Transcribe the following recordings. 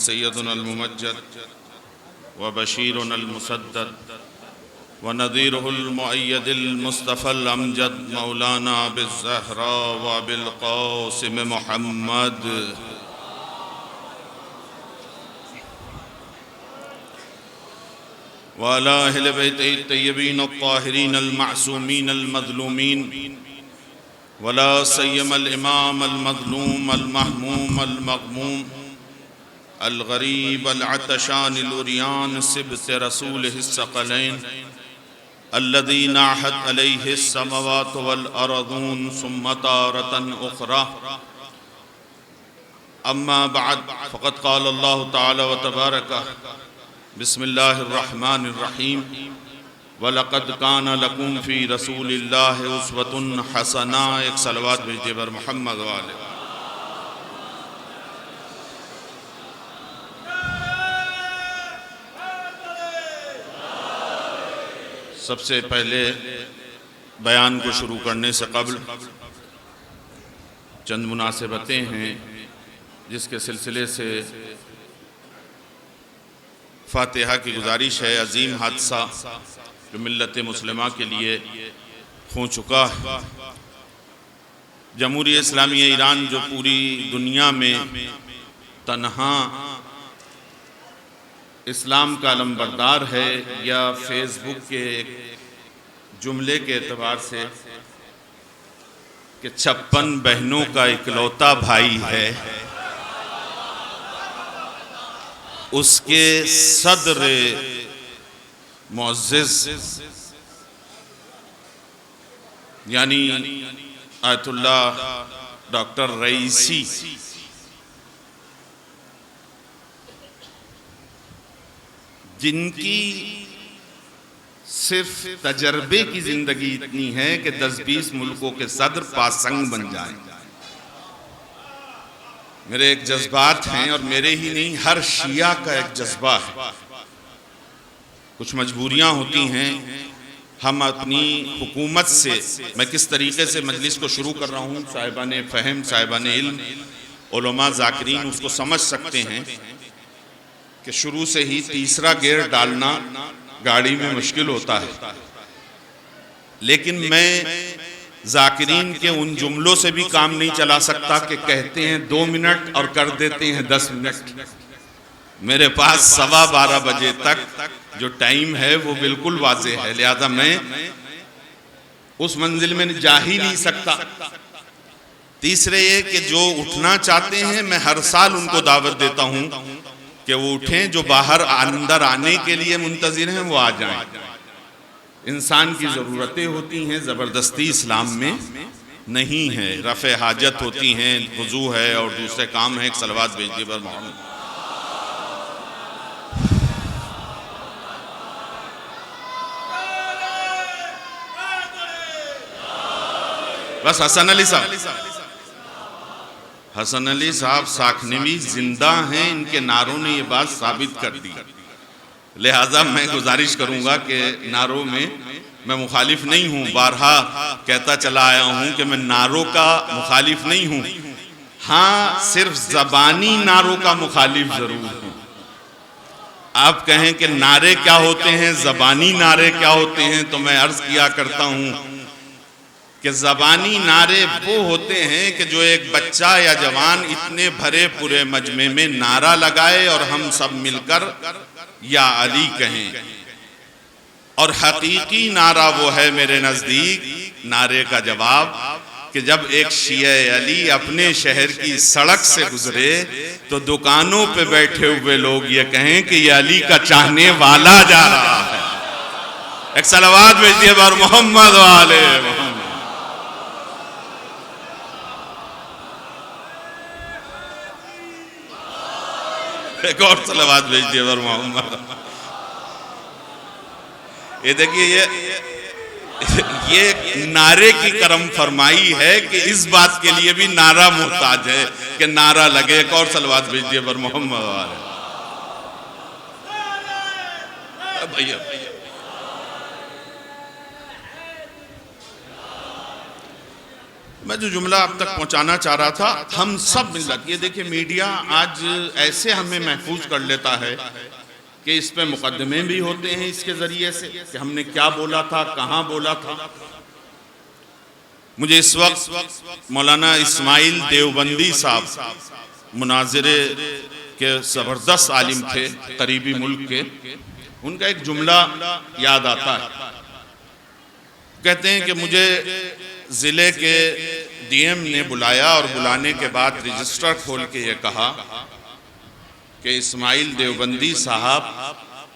सय्यदुनल मुमज्जद व बशीरुनल मुसद्दद व नज़ीरुहुल मुअय्यदिल मुस्तफ़ल अमजद मौलाना बिज़्ज़हरा व बिल क़ासिम मुहम्मद व अला अहले बैतिही अत्तय्यबीन अत्ताहिरीन अल-मासूमीन अल-मज़लूमीन वला सय्यमल इमाम अल-मज़लूम अल-महमूम अल-मग़मूम अल-गरीब अल-अतशान अल-उरियान सिब्त रसूलिहिस सकलैन अल्लज़ीना आहत अलैहिस समावातु वल अर्ज़ून सुम्मा तारतन उख़रा अम्मा बअद फ़क़द क़ाल अल्लाहु तआला व तबारक बिस्मिल्लाहिर रहमानिर रहीम वलक़द कान लकुम फ़ी रसूलिल्लाहि उस्वतुन हसना। एक सलवात भेजिए बर मोहम्मद वाले। सबसे पहले बयान को शुरू करने से कबल चंद मुनासिबतें हैं जिसके सिलसिले से फातिहा की गुजारिश है। अजीम हादसा जो मिल्लत मुस्लिमा के लिए हो चुका है। जमहूरियत इस्लामी ईरान जो पूरी दुनिया में तन्हा इस्लाम का अलमबरदार है, या फेसबुक के एक जुमले के एतबार से कि 56 बहनों का इकलौता भाई है, उसके सदर मुअज़्ज़िज़ यानी आयतुल्लाह डॉक्टर रईसी जिनकी सिर्फ तजर्बे की जिंदगी इतनी है कि 10-20 मुल्कों के सदर पासंग बन जाएं। मेरे एक जज्बात हैं, और मेरे ही नहीं हर शिया का एक जज्बा है। कुछ मजबूरियां होती हैं। हम अपनी हुकूमत से, मैं किस तरीके से मजलिस को शुरू कर रहा हूँ, साहिबान फ़हम साहिबान इल्म उलमा ज़ाकिरीन उसको समझ सकते हैं कि शुरू से ही तीसरा गियर डालना गाड़ी में मुश्किल होता है। लेकिन मैं ज़ाकिरीन के उन जुमलों से भी काम नहीं चला सकता कि कहते हैं 2 मिनट और कर देते हैं 10 मिनट। मेरे पास 12:15 बजे तक जो टाइम है वो बिल्कुल वाज़ेह है, लिहाजा मैं उस मंजिल में जा ही नहीं सकता। तीसरे ये कि जो उठना चाहते हैं मैं हर साल उनको दावत देता हूँ कि वो उठें, जो बाहर अंदर आने के लिए मुंतज़िर हैं वो आ जाएं। इंसान की ज़रूरतें होती हैं, ज़बरदस्ती इस्लाम में नहीं है। रफ़े हाजत होती हैं, वुज़ू है और दूसरे काम हैं। एक सलवात भेजिए बर मोहम्मद। बस हसन अली साहब साखनवी जिंदा हैं, इनके नारों ने ये बात साबित कर दी। लिहाजा मैं गुजारिश करूंगा कि नारों में मैं मुखालिफ नहीं हूँ, बारहा कहता चला आया हूँ कि मैं नारों का मुखालिफ नहीं हूँ। हाँ, सिर्फ ज़बानी नारों का मुखालिफ जरूर हूँ। आप कहें कि नारे क्या होते हैं, ज़बानी नारे क्या होते हैं, तो मैं अर्ज किया करता हूँ कि ज़बानी नारे वो होते हैं कि जो एक बच्चा या जवान इतने भरे पूरे मजमे में नारा लगाए और हम सब मिलकर या अली कहें। और हकीकी नारा वो है मेरे नज़दीक नारे का जवाब कि जब एक शिया अली अपने शहर की सड़क से गुजरे तो दुकानों पे बैठे हुए लोग ये कहें कि ये अली का चाहने वाला जा रहा है। एक सलवात भेजिए बर मोहम्मद वाले मोहम्मद। एक और सलवात भेजिए बर मोहम्मद। ये देखिए, ये नारे की करम फरमाई है कि इस बात के लिए भी नारा मुहताज है कि नारा लगे। एक और सलवात भेजिए बर मोहम्मद वाले भैया। मैं जो जुमला अब तक पहुंचाना चाह रहा था, हम सब मिलकर, ये देखिए मीडिया आज ऐसे हमें महफूज कर लेता है कि इस पे मुकदमे भी होते हैं इसके जरिए से कि हमने क्या बोला था, कहां बोला था। मुझे इस वक्त मौलाना इस्माइल देवबंदी साहब मुनाजिरे के जबरदस्त आलिम थे करीबी मुल्क के, उनका एक जुमला याद आता है। कहते हैं कि मुझे जिले के डीएम ने बुलाया और बुलाने के बाद रजिस्टर खोल के ये कहा कि इस्माइल देवबंदी साहब,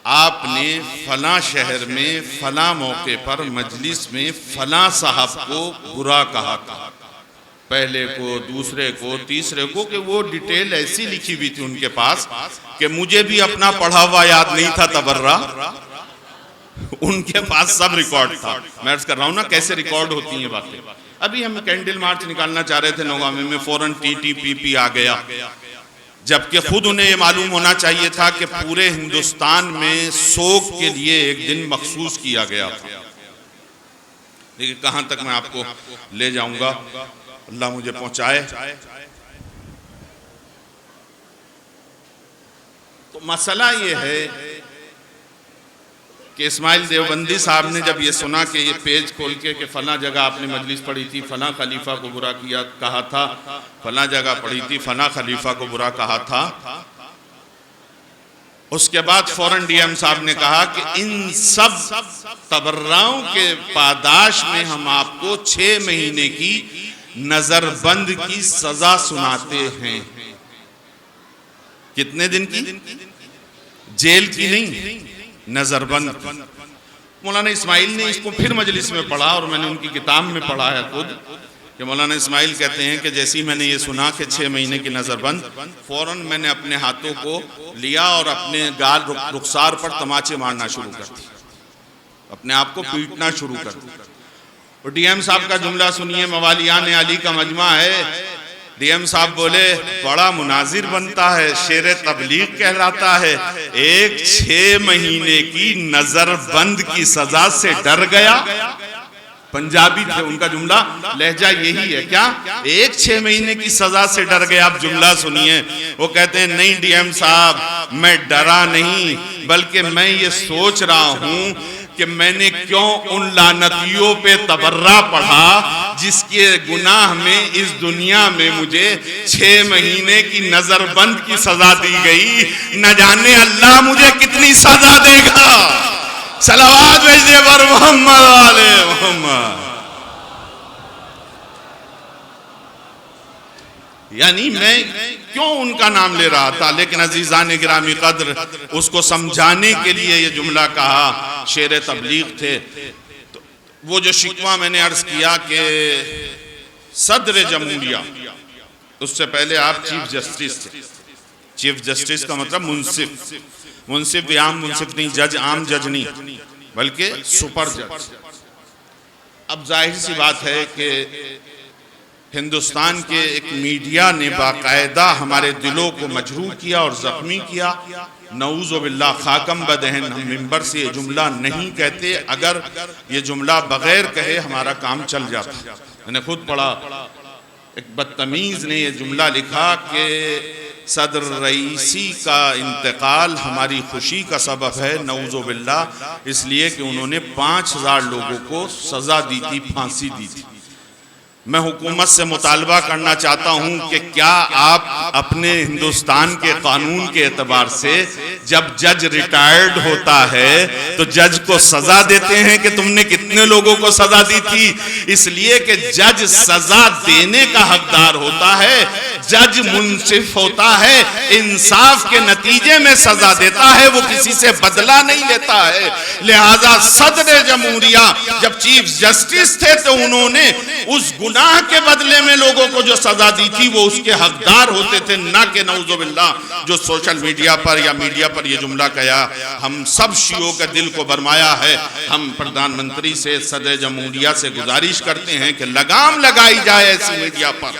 आपने फला शहर में फला मौके पर मजलिस में फला साहब को बुरा कहा था, पहले को, दूसरे को, तीसरे को, कि वो डिटेल ऐसी लिखी हुई थी उनके पास कि मुझे भी अपना पढ़ा हुआ याद नहीं था तबर्रा, उनके पास सब रिकॉर्ड था। मैं अर्ज कर रहा हूं ना कैसे रिकॉर्ड होती हैं बातें। अभी हम कैंडल मार्च निकालना चाह रहे थे नौगामे में, फौरन टीटीपीपी आ गया, जबकि खुद उन्हें ये मालूम होना चाहिए था कि पूरे हिंदुस्तान में शोक के लिए एक दिन मखसूस किया गया था। देखिए कहां तक मैं आपको ले जाऊंगा, अल्लाह मुझे पहुंचाए। तो मसला ये है कि इस्माइल देवबंदी साहब ने जब ये सुना कि ये पेज खोल के कि फला जगह आपने मजलिस पढ़ी थी, फला खलीफा को बुरा किया कहा था, फला जगह पढ़ी थी, फला खलीफा को बुरा कहा था, उसके बाद फौरन डीएम साहब ने कहा कि इन सब तबर्राओं के पादाश में हम आपको 6 महीने की नजरबंद की सजा सुनाते हैं। कितने दिन की? जेल की नहीं, नजरबंद। मौलाना इस्माइल ने इसको फिर मजलिस में पढ़ा और मैंने उनकी किताब में पढ़ा है खुद कि मौलाना इस्माइल कहते हैं कि जैसे ही मैंने ये सुना कि 6 महीने की नजरबंद, फौरन मैंने अपने हाथों को लिया और अपने गाल रुखसार पर तमाचे मारना शुरू कर दिए, अपने आप को पीटना शुरू कर दिया। और डीएम साहब का जुमला सुनिए, मवालियान अली का मजमा है। डीएम साहब बोले, बड़ा मुनाजिर बनता है, शेर तबलीग कहलाता है, एक 6 महीने की नजरबंद की सजा से डर गया। पंजाबी थे उनका जुमला, लहजा यही है क्या, एक 6 महीने की सजा से डर गया। आप जुमला सुनिए, वो कहते हैं नहीं डीएम साहब, मैं डरा नहीं, बल्कि मैं ये सोच रहा हूं कि मैंने क्यों उन लानतियों पे तबर्रा पढ़ा जिसके गुनाह में इस दुनिया में मुझे 6 महीने की नजरबंद की सजा दी गई, न जाने अल्लाह मुझे कितनी सजा देगा। सलावत भेजिए बर मोहम्मद वाले मोहम्मद। यानी मैं क्यों उनका नाम ले रहा था, लेकिन अजीजान गिरामी कद्र उसको समझाने के लिए ये जुमला कहा, शेर तबलीग थे। तो वो जो शिकवा मैंने अर्ज किया कि सदर जमहूरिया, उससे पहले आप चीफ जस्टिस थे। चीफ जस्टिस का मतलब मुंसिफ, मुंसिफ भी आम मुंसिफ नहीं, जज आम जज नहीं, बल्कि सुपर जज। अब जाहिर सी बात है कि हिंदुस्तान के एक मीडिया ने बाकायदा हमारे दिलों को मजरूह किया और जख्मी किया। नऊज़ु बिल्लाह, खाकम बदहन, हम मिंबर से ये जुमला नहीं कहते, अगर ये जुमला बगैर कहे हमारा काम चल जाता। मैंने खुद पढ़ा, एक बदतमीज ने ये जुमला लिखा कि सदर रईसी का इंतकाल हमारी खुशी का सबब है, नऊज़ु बिल्लाह, इसलिए कि उन्होंने 5000 लोगों को सजा दी थी, फांसी दी थी। मैं हुकूमत से मुतालबा करना चाहता हूं कि क्या आप अपने हिंदुस्तान के कानून के एतबार से जब जज रिटायर्ड होता है तो जज को सजा देते हैं कि तुमने कितने लोगों को सजा दी थी, इसलिए कि जज सजा देने का हकदार होता है, जज मुंसिफ होता है, इंसाफ के नतीजे में सजा देता है, वो किसी से बदला नहीं लेता है। लिहाजा सदर जमहूरिया जब चीफ जस्टिस थे तो उन्होंने उस गुनाह के बदले में लोगों को जो सजा दी थी वो उसके हकदार होते थे, ना कि नऊज़ु बिल्लाह जो सोशल मीडिया पर या मीडिया पर ये जुमला कहा। हम सब शियों के दिल को बरमाया है। हम प्रधानमंत्री से, सदर जमहूरिया से गुजारिश करते हैं कि लगाम लगाई जाए ऐसी मीडिया पर,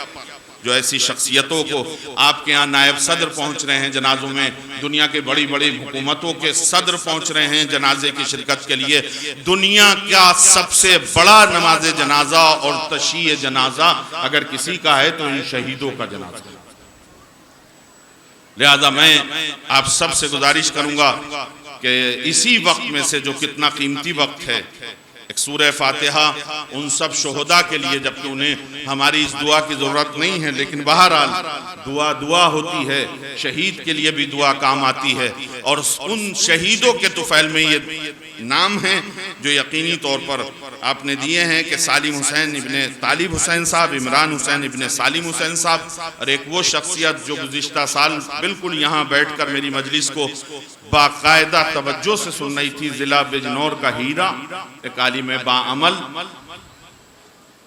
जो ऐसी शख्सियतों को आपके यहाँ नायब सदर पहुँच रहे हैं जनाजों में, दुनिया के बड़ी बड़ी हुकूमतों के सदर पहुँच रहे हैं जनाजे की शिरकत के लिए। दुनिया का सबसे बड़ा नमाज जनाजा और तशीह जनाजा अगर किसी का है तो इन शहीदों का जनाजा। लिहाजा मैं आप सब से गुजारिश करूंगा कि इसी वक्त में से जो कितना कीमती वक्त है, एक सूरह फातिहा उन सब शोहदा के लिए, जबकि उन्हें हमारी इस दुआ की ज़रूरत नहीं है, लेकिन बहरहाल दुआ होती है, शहीद के लिए भी दुआ काम आती है। और उन शहीदों के तुफैल में ये नाम हैं जो यकीनी तौर पर आपने दिए हैं कि सालिम हुसैन इब्ने तालिब हुसैन साहब, इमरान हुसैन इब्ने सालिम हुसैन साहब, और एक वो शख्सियत जो गुज़िश्ता साल बिल्कुल यहाँ बैठ कर मेरी मजलिस को बाकायदा तवज्जो से सुन रही थी, ज़िला बिजनौर का हीरा, एक आलिम बाअमल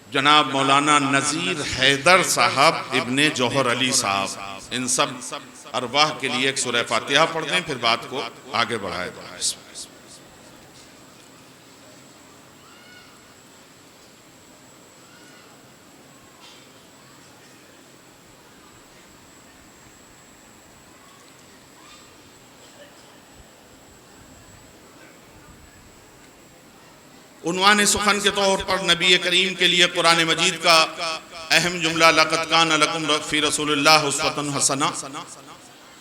जनाब मौलाना नज़ीर हैदर साहब इब्ने जौहर अली साहब, इन सब अरवाह के लिए एक सूरह फातिहा पढ़ दें, फिर बात को आगे बढ़ाया जाए। उन्वान सुखन के तौर पर नबी करीम के लिए कुरान मजीद का अहम जुमला लक़द कान लकुम फ़ी रसूलिल्लाह उस्वतुन हसना।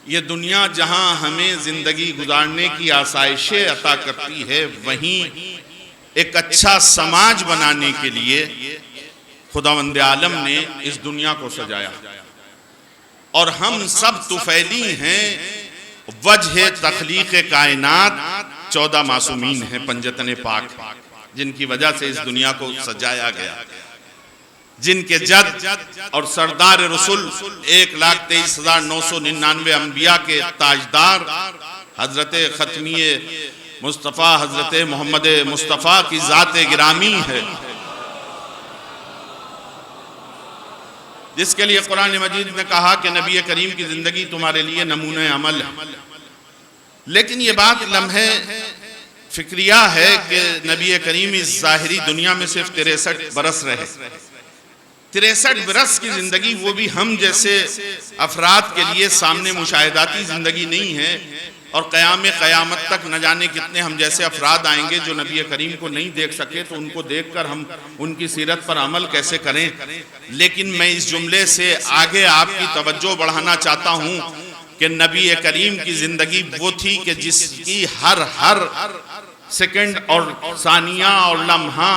ये दुनिया जहां हमें ज़िंदगी गुजारने की आसाइशें अता करती है, वहीं एक अच्छा समाज बनाने के लिए खुदावंद आलम ने इस दुनिया को सजाया। और हम सब तुफैली हैं, वजह तख्लीक़ कायनात 14 मासूमीन हैं पंजतन पाक, जिनकी वजह से इस दुनिया को सजाया गया, जिनके जद और सरदार रसूल 1,23,999 अंबिया के ताजदार हजरत खत्मिये मुस्तफ़ा हजरत मोहम्मद मुस्तफ़ा की ज़ात गिरामी है, जिसके लिए कुरान मजीद ने कहा कि नबी करीम की ज़िंदगी तुम्हारे लिए नमूने अमल है। लेकिन ये बात लम्हे फिक्रिया है कि नबी करीम इस ज़ाहिरी दुनिया में सिर्फ 63 बरस रहे। 63 बरस की ज़िंदगी, वो भी हम जैसे अफराद के लिए सामने मुशाहिदाती ज़िंदगी नहीं है। और क़यामत तक न जाने कितने हम जैसे अफराद आएंगे जो नबी करीम को नहीं देख सके, तो उनको देखकर हम उनकी सीरत पर अमल कैसे करें। लेकिन मैं इस जुमले से आगे आपकी तवज्जो बढ़ाना चाहता हूँ कि नबी करीम की ज़िंदगी वो थी कि जिसकी हर सेकंड और सानिया और लम्हा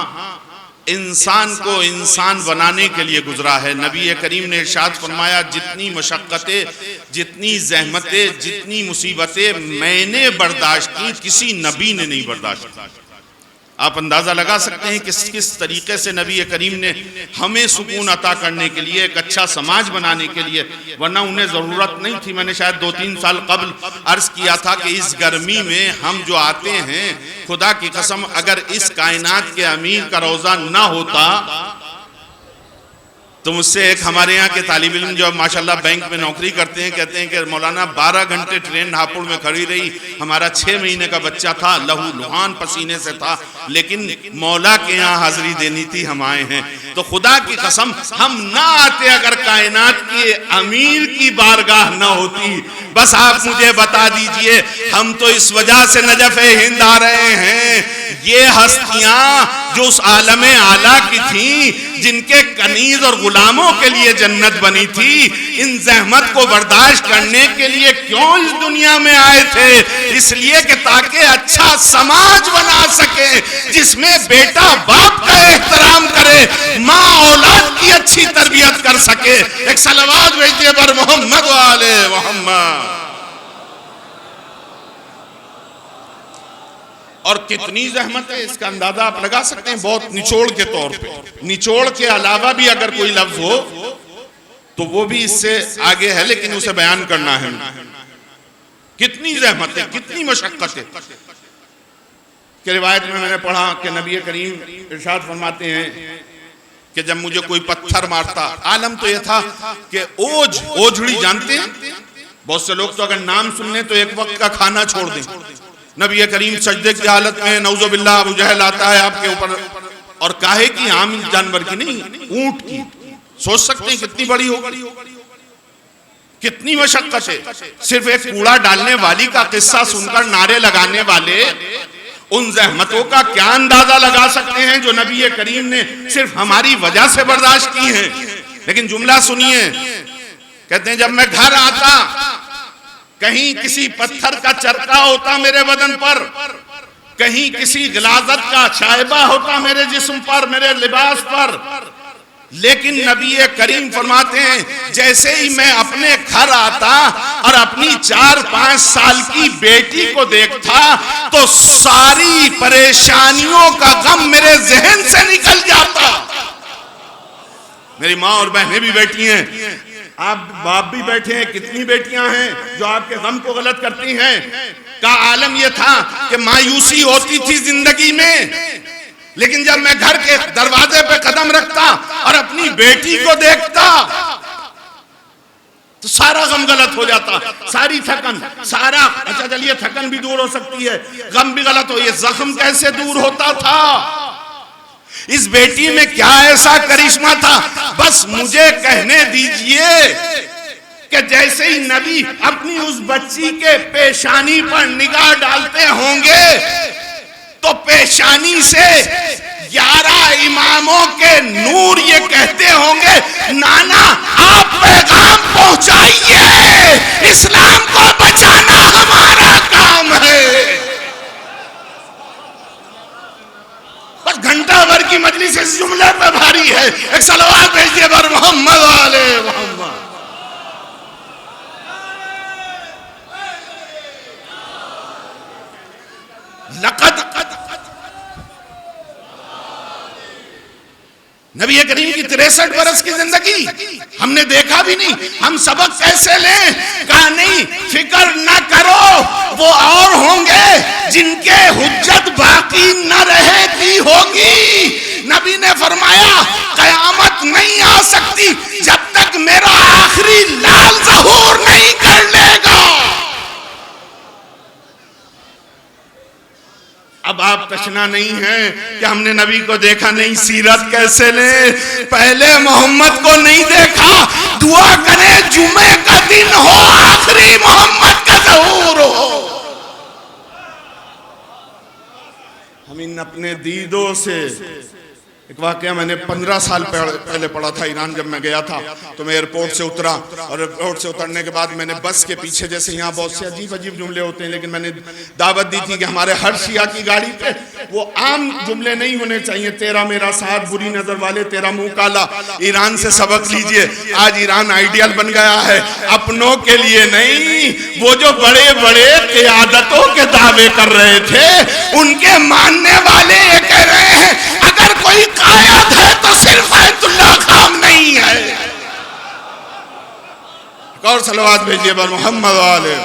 इंसान को इंसान बनाने के लिए गुजरा है। नबी करीम ने इरशाद फरमाया, जितनी मशक्क़तें, जितनी ज़हमतें, जितनी मुसीबतें मैंने बर्दाश्त की, किसी नबी ने नहीं बर्दाश्त की। आप अंदाज़ा लगा सकते हैं किस किस तरीके से नबी करीम ने हमें सुकून अता करने के लिए, एक अच्छा समाज बनाने के लिए, वरना उन्हें ज़रूरत नहीं थी। मैंने शायद 2-3 साल कबल अर्ज़ किया था कि इस गर्मी में हम जो आते हैं, खुदा की कसम अगर इस कायनात के अमीर का रोज़ा ना होता तो मुझसे एक हमारे यहाँ के तालिब इल्म जो माशाल्लाह बैंक में नौकरी करते हैं, कहते हैं कि मौलाना 12 घंटे ट्रेन हापुड़ में खड़ी रही, हमारा 6 महीने का बच्चा था, लहू लुहान पसीने से था, लेकिन मौला के यहाँ हाजिरी देनी थी, हम आए हैं। तो खुदा की कसम हम ना आते अगर कायनात के अमीर की बारगाह न होती। बस आप मुझे बता दीजिए, हम तो इस वजह से नजफ़े हिंद आ रहे हैं, ये हस्तियां जो उस आलमे आला की थी, जिनके कनीज और गुलामों के लिए जन्नत बनी थी, इन जहमत को बर्दाश्त करने के लिए क्यों इस दुनिया में आए थे? इसलिए कि ताकि अच्छा समाज बना सके, जिसमें बेटा बाप का एहतराम करे, माँ औलाद की अच्छी तरबियत कर सके। एक सलावत भेजते पर मोहम्मद वाले मोहम्मद। और कितनी जहमत है इसका अंदाजा आप लगा सकते हैं, बहुत निचोड़ के तौर पे। निचोड़ के अलावा भी अगर कोई लफ्ज हो तो वो भी इससे आगे है, लेकिन उसे बयान करना है। कितनी जहमत है, कितनी मशक्कत है। कि रिवायत में मैंने पढ़ा कि नबी करीम इरशाद फरमाते हैं कि जब मुझे कोई पत्थर मारता, आलम तो यह था कि ओझड़ी जानते हैं, बहुत से लोग तो अगर नाम सुन लें तो एक वक्त का खाना छोड़ दें। नबी करीम सजदे की हालत में नौजुबिल्लाह अबू जहल आता है आपके ऊपर, और काहे की आम जानवर की नहीं, ऊंट की, सोच सकते हैं कितनी बड़ी होगी, कितनी मशक्कत है। सिर्फ एक कूड़ा डालने वाली का किस्सा सुनकर नारे लगाने वाले उन जहमतों का क्या अंदाजा लगा सकते हैं जो नबी करीम ने सिर्फ हमारी वजह से बर्दाश्त की हैं। लेकिन जुमला सुनिए, कहते हैं जब मैं घर आता कहीं किसी पत्थर का चरका होता मेरे बदन पर, कहीं किसी गिलाजत का शायबा होता मेरे जिस्म पर, मेरे लिबास पर, लेकिन नबी करीम फरमाते हैं जैसे ही मैं अपने घर आता और अपनी 4-5 साल की बेटी को देखता तो सारी परेशानियों का गम मेरे जहन से निकल जाता। मेरी माँ और बहनें भी बैठी हैं, आप बाप भी बैठे हैं, कितनी बेटियां हैं जो आपके गम को गलत करती हैं। का आलम यह था कि मायूसी होती थी जिंदगी में, लेकिन जब मैं घर के दरवाजे पे कदम रखता और अपनी बेटी को देखता तो सारा गम गलत हो जाता, सारी थकन, सारा, अच्छा चलिए थकन भी दूर हो सकती है, गम भी गलत हो, ये जख्म कैसे दूर होता था। इस बेटी में क्या ऐसा करिश्मा था, बस मुझे कहने दीजिए कि जैसे ही नबी अपनी उस बच्ची के पेशानी पर निगाह डालते होंगे तो पेशानी से 11 इमामों के नूर ये कहते होंगे नाना आप पैगाम पहुंचाइए, इस्लाम को बचाना हमारा काम है। बस घंटा भर की मजलिस इस जुमले पे भारी है। एक सलवात भेजिए बर मोहम्मद वाले मोहम्मद। लक़द नबी करीम की 63 बरस की जिंदगी हमने देखा भी नहीं, हम सबक कैसे लें। कहा नहीं, फिक्र न करो, वो और होंगे जिनके हुज्जत बाकी न रहेगी होगी। नबी ने फरमाया कयामत नहीं आ सकती जब तक मेरा आखिरी लाल ज़हूर नहीं कर लेगा। अब आप तशना नहीं है कि हमने नबी को देखा नहीं, सीरत कैसे ले। पहले मोहम्मद को नहीं देखा, दुआ करें जुमे का दिन हो, आखिरी मोहम्मद का ज़हूर हो। हम इन अपने दीदों से एक वाकया मैंने 15 साल पहले पढ़ा था। ईरान जब मैं गया था तो मैं एयरपोर्ट से उतरा और एयरपोर्ट से उतरने के बाद मैंने बस के पीछे, जैसे यहाँ बहुत से अजीब अजीब जुमले होते हैं, लेकिन मैंने दावत दी थी कि हमारे हर शिया की गाड़ी पे वो आम जुमले नहीं होने चाहिए, तेरा मेरा साथ, बुरी नजर वाले, तेरा मुंह काला। ईरान से सबक लीजिए, आज ईरान आइडियल बन गया है, अपनों के लिए नहीं। वो जो बड़े बड़े क़ियादतों के दावे कर रहे थे उनके मानने वाले ये कह रहे हैं अगर कोई कायद है तो सिर्फ आयतुल्लाह खाम नहीं है। और सलवात भेजिए बर मोहम्मद वाले।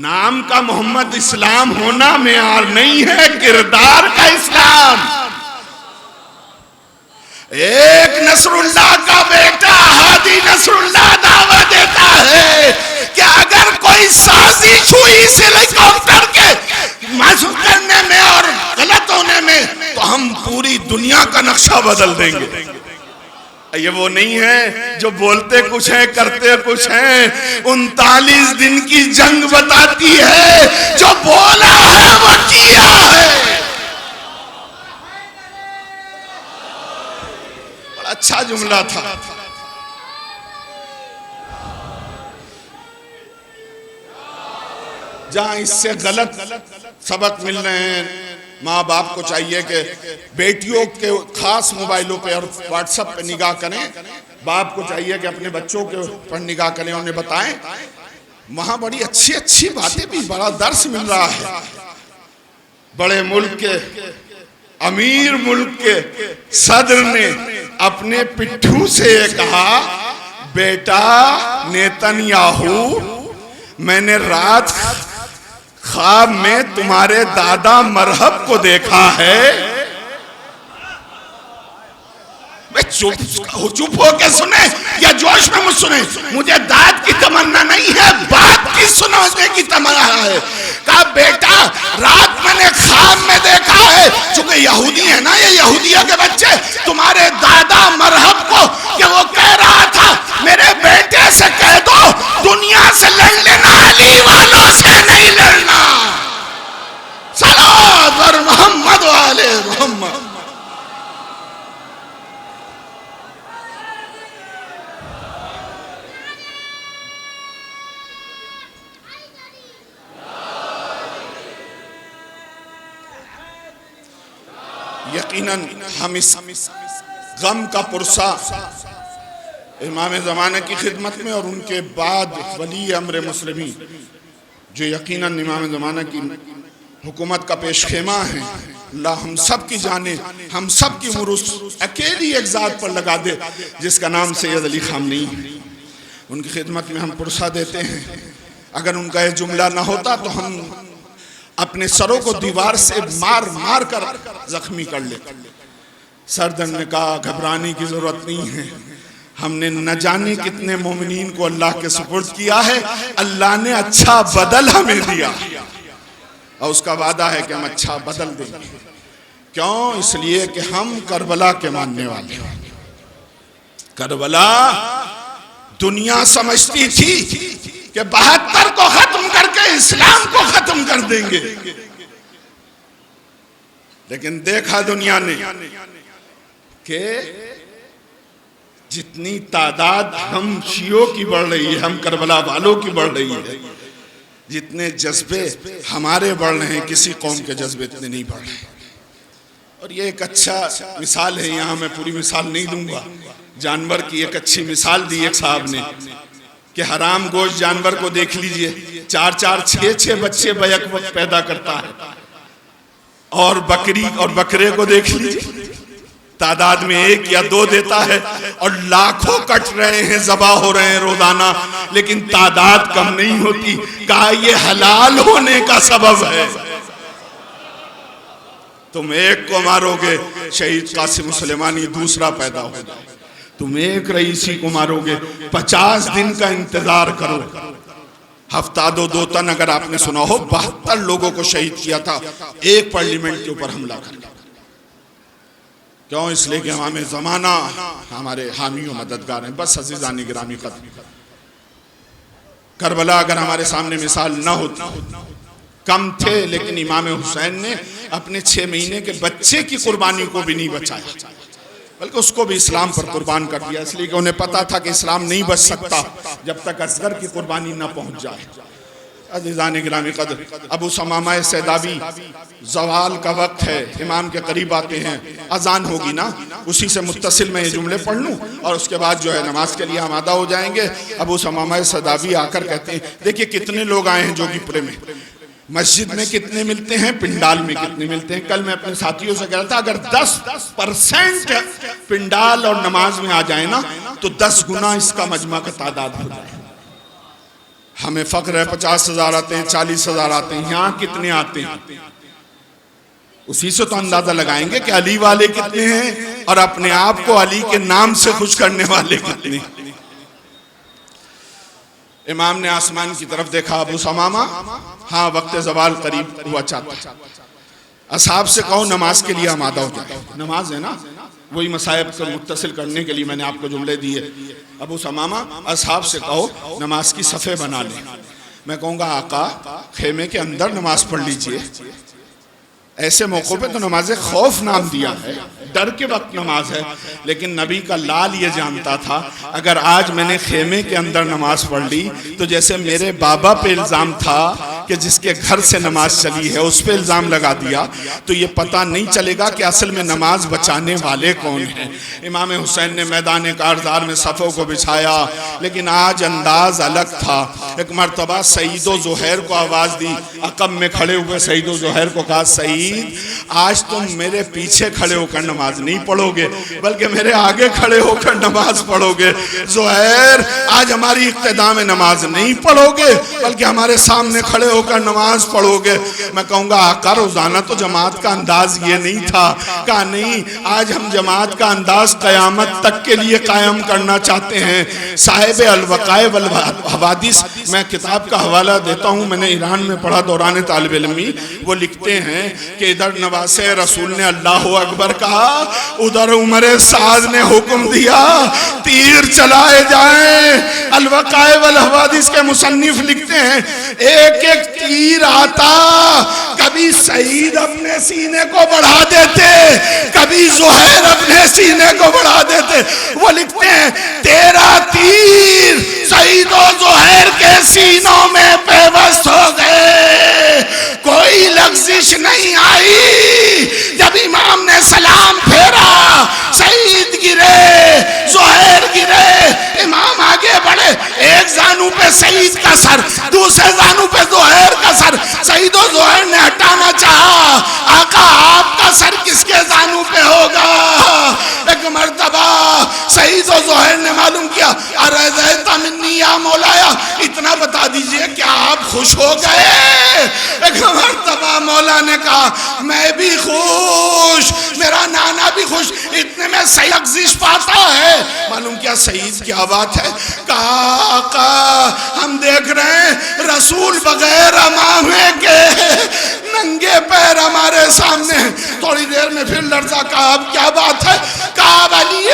नाम का मोहम्मद इस्लाम होना मेयार नहीं है, किरदार का इस्लाम। एक नसरुल्लाह का बेटा हादी नसरुल्लाह दावा देता है कि अगर कोई साजिश हुई इस हेलीकॉप्टर के मासूम करने में और गलत होने में तो हम पूरी दुनिया का नक्शा बदल देंगे। ये वो नहीं है जो बोलते कुछ है करते कुछ है। 39 दिन की जंग बताती है, जो बोला है वो किया है। बड़ा अच्छा जुमला था। जहां इससे गलत सबक मिल रहे हैं, माँ बाप को चाहिए कि बेटियों के खास मोबाइलों पे और व्हाट्सएप पे निगाह करें। बाप को चाहिए कि अपने बच्चों के पर निगाह करें, उन्हें बताएं। वहां बड़ी अच्छी अच्छी बातें भी, बड़ा दर्श मिल रहा है। बड़े मुल्क के अमीर मुल्क के सदर ने अपने पिट्ठू से कहा, बेटा नेतन्याहू, मैंने रात ख्वाब में तुम्हारे दादा मरहब को देखा है। चुप होके सुने या जोश में मुझ सुने, मुझे दाद की तमन्ना नहीं है, बात की सुनाने की तमन्ना है। कहा बेटा रात मैंने ख्वाब में देखा है, चूंकि यहूदी है ना, ये यहूदिया के बच्चे, तुम्हारे दादा मरहब को कि वो कह रहा था मेरे बेटे से कह दो दुनिया से लड़ लेना, अली वालों से नहीं लड़ना। सलात वर मोहम्मद वाले मोहम्मद। यकीनन हम इस गम का पुरसा इमाम ज़माना की खिदमत में और उनके बाद वली अमर मुस्लिमीन जो यकीनन इमाम ज़माना की हुकूमत का पेशखेमा है, अल्लाह हम सब की जाने, हम सब की मुरुस अकेली एक ज़ात पर लगा दे जिसका नाम सैयद अली खामनी है। उनकी खिदमत में हम पुरसा देते हैं। अगर उनका यह जुमला ना होता तो हम अपने सरों को दीवार से मार मार कर जख्मी कर ले। सरदर्द ने कहा घबराने की जरूरत नहीं है, हमने न जाने कितने मोमिनीन को अल्लाह के सुपुर्द किया है, अल्लाह ने अच्छा बदल हमें दिया और उसका वादा है कि हम अच्छा बदल देंगे। क्यों? इसलिए कि हम करबला के मानने वाले हैं। करबला दुनिया समझती थी कि 72 को खत्म करके इस्लाम को खत्म कर देंगे, लेकिन देखा दुनिया ने कि जितनी तादाद हम शियों की बढ़ रही है, हम करबला वालों की बढ़ रही है, जितने जज्बे हमारे बढ़ रहे हैं, किसी कौम के जज्बे इतने नहीं बढ़ रहे। और ये एक अच्छा मिसाल है, यहाँ मैं पूरी मिसाल नहीं दूंगा, जानवर की एक अच्छी मिसाल दी एक साहब ने कि हराम गोश्त जानवर को देख लीजिए, 4-4, 6-6 बच्चे बैक वक्त पैदा करता है, और बकरी और बकरे को देख लीजिए, तादाद में 1 या 2 देता है और लाखों कट रहे हैं, ज़बा हो रहे हैं रोजाना, लेकिन तादाद कम नहीं होती। कहा ये हलाल होने का सबब है। तुम एक को मारोगे, शहीद कासिम सुलेमानी दूसरा पैदा होगा। तुम एक रईसी को मारोगे, 50 दिन का इंतजार करो। हफ्ता दो तन अगर आपने सुना हो, 72 लोगों को शहीद किया था एक पार्लियामेंट के ऊपर हमला करके। क्यों? इसलिए कि हमें ज़माना हमारे हामी और मददगार हैं। बस अज़ीज़ान गिरामी कदर, करबला अगर हमारे सामने मिसाल न होती, कम थे, लेकिन इमाम हुसैन ने अपने 6 महीने के बच्चे की कुर्बानी को भी नहीं बचाया, बल्कि उसको भी इस्लाम पर कुर्बान कर दिया। इसलिए कि उन्हें पता था कि इस्लाम नहीं बच सकता जब तक असगर की कुर्बानी न पहुंच जाए। अज़ीज़ान गिरामी कदर, अबू समामा सैदाबी, ज़वाल का वक्त है, इमाम के करीब आते हैं, अजान होगी ना, उसी से मुत्तसिल मैं ये जुमले पढ़ लूँ और उसके बाद जो है नमाज के लिए आमादा हो जाएंगे। अबू समामा सैदाबी आकर कहते हैं, देखिए कितने लोग आए हैं जोगीपुरे में, मस्जिद में कितने मिलते हैं, पिंडाल में कितने मिलते हैं। कल मैं अपने साथियों से कह रहा था, अगर 10% पिंडाल और नमाज में आ जाए ना तो 10 गुना इसका मजमा का तादाद हो जाए। हमें फख्र है 50,000 आते हैं, 40,000 आते हैं, यहाँ कितने आते हैं, उसी से तो अंदाजा लगाएंगे कि अली वाले कितने हैं और अपने आप को अली के नाम से खुश करने वाले कितने। इमाम ने आसमान की तरफ देखा, अबू समामा, हाँ वक्त ज़वाल करीब हुआ चाहता, असहाब से कहो नमाज के लिए आमादा हो जाए। नमाज है ना, वही मसाइब को मुत्तसिल करने के लिए मैंने आपको जुमले दिए। अबू समामा, असहाब से कहो नमाज की सफ़े बना लें। मैं कहूँगा आका खेमे के अंदर नमाज पढ़ लीजिए। ऐसे मौक़ों पे तो नमाज खौफ नाम दिया है, डर के वक्त नमाज है, लेकिन नबी का लाल ये जानता था अगर आज मैंने खेमे के अंदर नमाज पढ़ ली तो जैसे मेरे बाबा पे इल्ज़ाम था कि जिसके घर से नमाज चली है उस पे इल्ज़ाम लगा दिया, तो ये पता नहीं चलेगा कि असल में नमाज बचाने वाले कौन हैं। इमाम हुसैन ने मैदान कारज़ार में सफ़ों को बिछाया, लेकिन आज अंदाज अलग था। एक मरतबा सईदो ज़ुहैर को आवाज़ दी, अक़ब में खड़े हुए सईदो ज़ुहैर को कहा, सईद आज तुम मेरे पीछे खड़े होकर नमाज नहीं पढ़ोगे बल्कि मेरे आगे खड़े होकर नमाज पढ़ोगे। ज़ुहैर आज हमारी इक्तिदा में नमाज नहीं पढ़ोगे बल्कि हमारे सामने खड़े होकर नमाज पढ़ोगे। मैं कहूँगा आका रोजाना तो जमात का अंदाज ये नहीं था। कहा नहीं, आज हम जमात का अंदाज क़यामत तक के लिए कायम करना चाहते हैं। साहिब अल-वक़ाए वल हवादिस, मैं किताब का हवाला देता हूँ, मैंने ईरान में पढ़ा दौरान तालिब इल्मी। वो लिखते हैं कि इधर नवासे रसूल ने अल्लाह अकबर कहा, उधर उमर साद ने हुक्म दिया तीर चलाए जाएं। अल-वक़ाए वल हवादिस के मुसन्निफ लिखते हैं एक एक तीर आता, कभी सईद अपने सीने को बढ़ा देते, कभी ज़ुहैर अपने सीने को बढ़ा देते। वो लिखते हैं 13 तीर सईद और ज़ुहैर के सीनों में पेवस्त हो गए, कोई लग़्ज़िश नहीं आई। जब इमाम ने सलाम फेरा, सईद गिरे, ज़ुहैर गिरे, इमाम आगे बढ़े, एक जानू पे सईद का सर, दूसरे जानू पे ज़ुहैर का सर। सईद और ज़ुहैर ने हटाना चाहा, आका आपका सर किसके जानू पे होगा? एक मर्तबा सईद और ज़ुहैर ने मालूम किया, अरे ज़ैता मिन्नी या मौलाया, इतना बता दीजिए क्या आप खुश हो गए? एक मर्तबा मौला ने कहा मैं भी खुश, मेरा नाना भी खुश, इतने में सईद लग़्ज़िश पाता है। मालूम क्या सईद क्या बात है? काका हम देख रहे हैं रसूल बगैर अमामे के नंगे पैर हमारे सामने। थोड़ी देर में फिर लड़ता, कहा अब क्या बात है? कहा अली